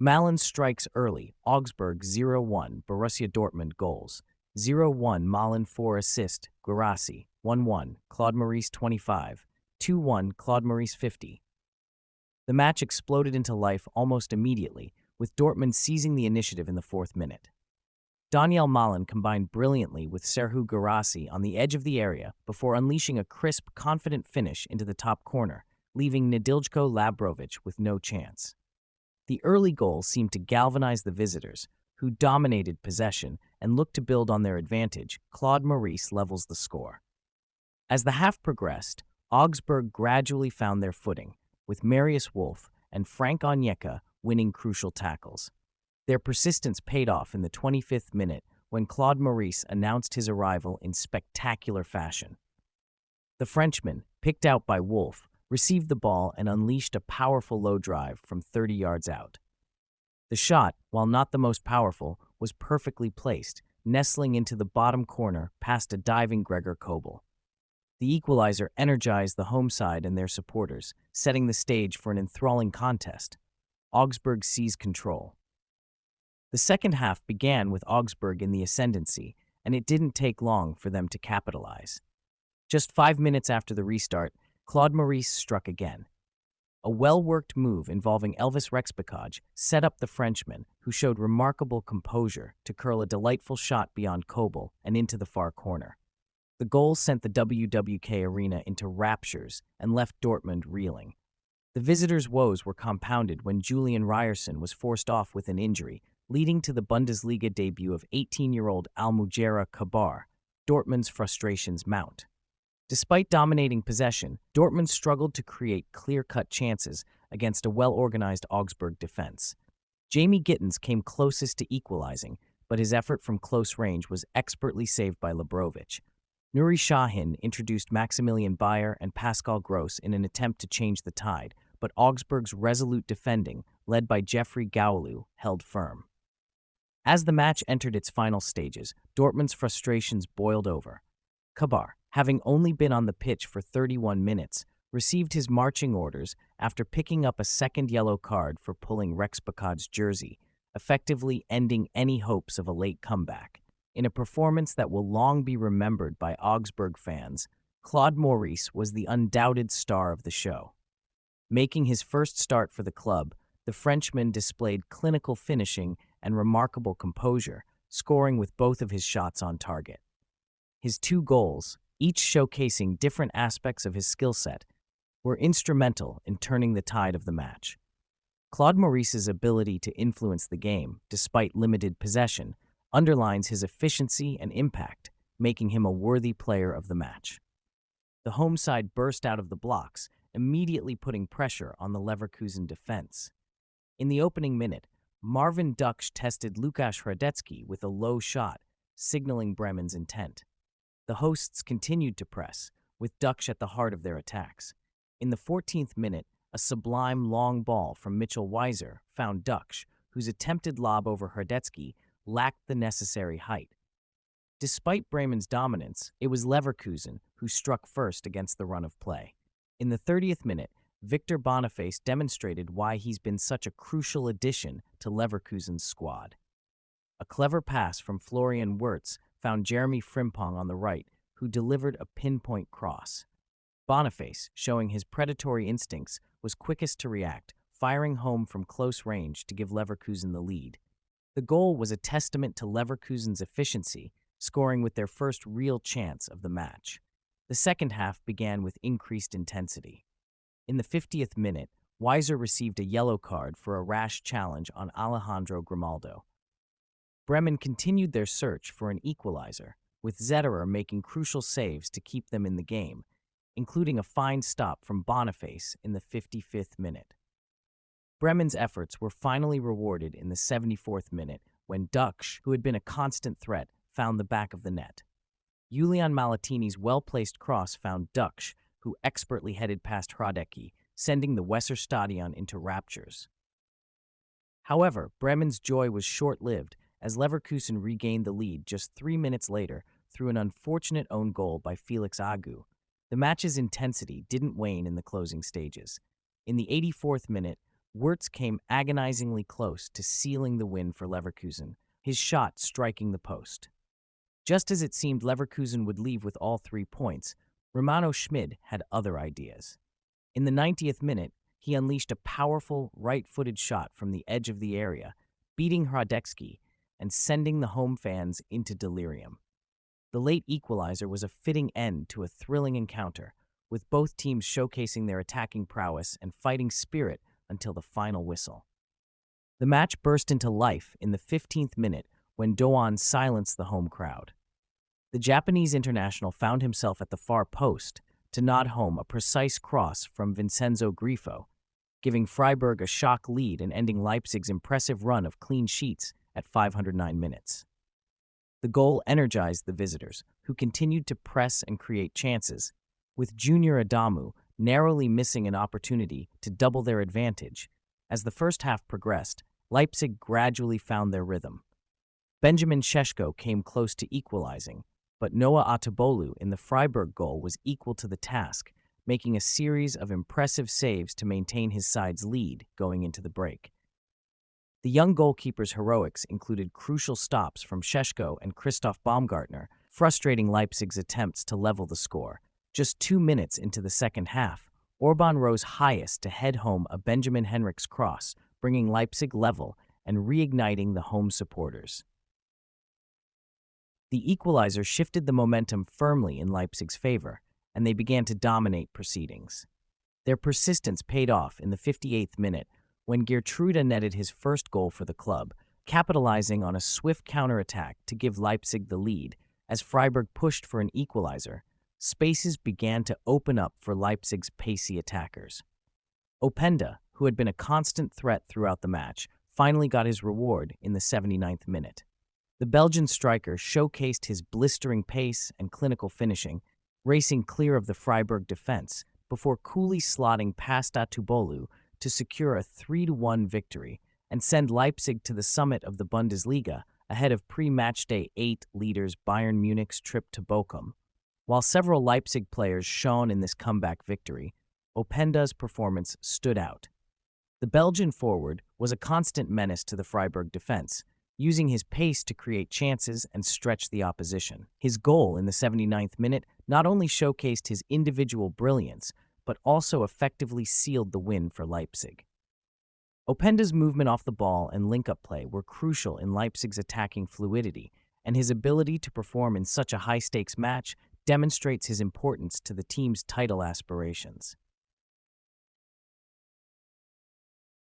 Malen strikes early, Augsburg 0-1, Borussia Dortmund goals. 0-1 Malen 4 assist, Guirassy, 1-1, Claude Maurice 25, 2-1 Claude Maurice 50. The match exploded into life almost immediately, with Dortmund seizing the initiative in the fourth minute. Daniel Malen combined brilliantly with Serhou Guirassy on the edge of the area before unleashing a crisp, confident finish into the top corner, leaving Nedeljko Labrovic with no chance. The early goal seemed to galvanize the visitors, who dominated possession and looked to build on their advantage. Claude Maurice levels the score. As the half progressed, Augsburg gradually found their footing, with Marius Wolf and Frank Onyeka winning crucial tackles. Their persistence paid off in the 25th minute when Claude Maurice announced his arrival in spectacular fashion. The Frenchman, picked out by Wolf, received the ball and unleashed a powerful low drive from 30 yards out. The shot, while not the most powerful, was perfectly placed, nestling into the bottom corner past a diving Gregor Kobel. The equalizer energized the home side and their supporters, setting the stage for an enthralling contest. Augsburg seized control. The second half began with Augsburg in the ascendancy, and it didn't take long for them to capitalize. Just 5 minutes after the restart, Claude Maurice struck again. A well-worked move involving Elvis Rexbecaj set up the Frenchman, who showed remarkable composure to curl a delightful shot beyond Kobel and into the far corner. The goal sent the WWK arena into raptures and left Dortmund reeling. The visitors' woes were compounded when Julian Ryerson was forced off with an injury, leading to the Bundesliga debut of 18-year-old Almujera Kabar. Dortmund's frustrations mount. Despite dominating possession, Dortmund struggled to create clear-cut chances against a well-organized Augsburg defense. Jamie Gittens came closest to equalizing, but his effort from close range was expertly saved by Labrovic. Nuri Sahin introduced Maximilian Bayer and Pascal Gross in an attempt to change the tide, but Augsburg's resolute defending, led by Jeffrey Gowlu, held firm. As the match entered its final stages, Dortmund's frustrations boiled over. Kabar, having only been on the pitch for 31 minutes, received his marching orders after picking up a second yellow card for pulling Rexbecaj's jersey, effectively ending any hopes of a late comeback. In a performance that will long be remembered by Augsburg fans, Claude Maurice was the undoubted star of the show. Making his first start for the club, the Frenchman displayed clinical finishing and remarkable composure, scoring with both of his shots on target. His 2 goals, each showcasing different aspects of his skill set, were instrumental in turning the tide of the match. Claude Maurice's ability to influence the game, despite limited possession, underlines his efficiency and impact, making him a worthy player of the match. The home side burst out of the blocks, immediately putting pressure on the Leverkusen defense. In the opening minute, Marvin Duksch tested Lukasz Hradecky with a low shot, signaling Bremen's intent. The hosts continued to press, with Duksch at the heart of their attacks. In the 14th minute, a sublime long ball from Mitchell Weiser found Duksch, whose attempted lob over Hradecky lacked the necessary height. Despite Bremen's dominance, it was Leverkusen who struck first against the run of play. In the 30th minute, Victor Boniface demonstrated why he's been such a crucial addition to Leverkusen's squad. A clever pass from Florian Wirtz found Jeremy Frimpong on the right, who delivered a pinpoint cross. Boniface, showing his predatory instincts, was quickest to react, firing home from close range to give Leverkusen the lead. The goal was a testament to Leverkusen's efficiency, scoring with their first real chance of the match. The second half began with increased intensity. In the 50th minute, Weiser received a yellow card for a rash challenge on Alejandro Grimaldo. Bremen continued their search for an equalizer, with Zetterer making crucial saves to keep them in the game, including a fine stop from Boniface in the 55th minute. Bremen's efforts were finally rewarded in the 74th minute when Duksch, who had been a constant threat, found the back of the net. Julian Malatini's well-placed cross found Duksch, who expertly headed past Hradecky, sending the Weserstadion into raptures. However, Bremen's joy was short-lived as Leverkusen regained the lead just 3 minutes later through an unfortunate own goal by Felix Agu. The match's intensity didn't wane in the closing stages. In the 84th minute, Wirtz came agonizingly close to sealing the win for Leverkusen, his shot striking the post. Just as it seemed Leverkusen would leave with all 3 points, Romano Schmid had other ideas. In the 90th minute, he unleashed a powerful right-footed shot from the edge of the area, beating Hradecky and sending the home fans into delirium. The late equalizer was a fitting end to a thrilling encounter, with both teams showcasing their attacking prowess and fighting spirit until the final whistle. The match burst into life in the 15th minute when Doan silenced the home crowd. The Japanese international found himself at the far post to nod home a precise cross from Vincenzo Grifo, giving Freiburg a shock lead and ending Leipzig's impressive run of clean sheets at 509 minutes. The goal energized the visitors, who continued to press and create chances, with Junior Adamu narrowly missing an opportunity to double their advantage. As the first half progressed, Leipzig gradually found their rhythm. Benjamin Šeško came close to equalizing, but Noah Atebolu in the Freiburg goal was equal to the task, making a series of impressive saves to maintain his side's lead going into the break. The young goalkeeper's heroics included crucial stops from Šeško and Christoph Baumgartner, frustrating Leipzig's attempts to level the score. Just 2 minutes into the second half, Orban rose highest to head home a Benjamin Henrichs cross, bringing Leipzig level and reigniting the home supporters. The equalizer shifted the momentum firmly in Leipzig's favor, and they began to dominate proceedings. Their persistence paid off in the 58th minute when Geertruida netted his first goal for the club, capitalizing on a swift counterattack to give Leipzig the lead. As Freiburg pushed for an equalizer, spaces began to open up for Leipzig's pacey attackers. Openda, who had been a constant threat throughout the match, finally got his reward in the 79th minute. The Belgian striker showcased his blistering pace and clinical finishing, racing clear of the Freiburg defense before coolly slotting past Atubolu to secure a 3-1 victory and send Leipzig to the summit of the Bundesliga ahead of pre-matchday 8 leaders Bayern Munich's trip to Bochum. While several Leipzig players shone in this comeback victory, Openda's performance stood out. The Belgian forward was a constant menace to the Freiburg defense, using his pace to create chances and stretch the opposition. His goal in the 79th minute not only showcased his individual brilliance, but also effectively sealed the win for Leipzig. Openda's movement off the ball and link-up play were crucial in Leipzig's attacking fluidity, and his ability to perform in such a high-stakes match demonstrates his importance to the team's title aspirations.